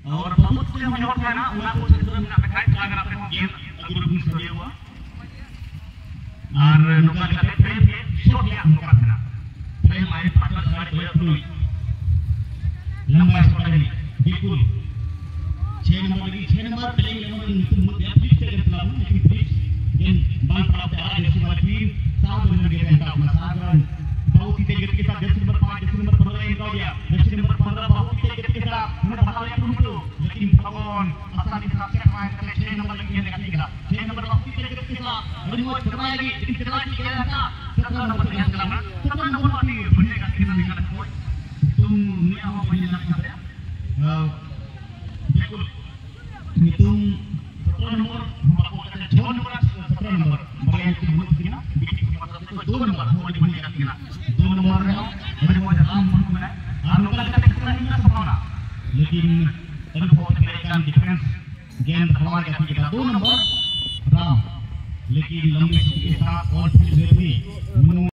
और बहुत कुछ हम जोड़ ना उना को क्षेत्र में आपे खाई अगर आपे गेम अगर भी सरिया हुआ और नोका का फ्रेम के शॉट या नोका था फ्रेम हमारे पास साइड हो जाती लंबा शॉट है बिल्कुल 6 नंबर प्लेइंग लेवल नितु मुद्दे फिक्स कर दिया हूं लेकिन फिक्स गेम बाल पड़ा है जैसे वाला टीम 7 रन के बेटा अपना 7 रन बहुत ही तेज गति के साथ जर्सी नंबर 5 जर्सी नंबर 15 इन दिया जर्सी नंबर 15 बहुत ही तेज गति के साथ उन्हें भागा लिया लेकिन भगवान आसानी से आपसे कमाए करते 6 नंबर लगी है निकला 6 नंबर बहुत ही तेज गति के साथ और वो चलाएगी लेकिन चला के गया था 17 नंबर से चलाना 17 नंबर वाली बनने का कितना निकाला कोई तुम ने आओ बनने ना कर बिल्कुल तुम 17 नंबर हम आपको कहते हैं 6 नंबर 17 नंबर बड़े की बहुत थी ना बीच के मतलब तो 2 नंबर हो बनने का कितना 2 नंबर है मेरे को राम मन को है आप लोग का कितना नहीं ना संभावना लेकिन तभी बहुत अमेरिकन डिफेंस गेंद हमारे का कितना 2 नंबर राम लेकिन लंबी छुट्टी के साथ और फिर भी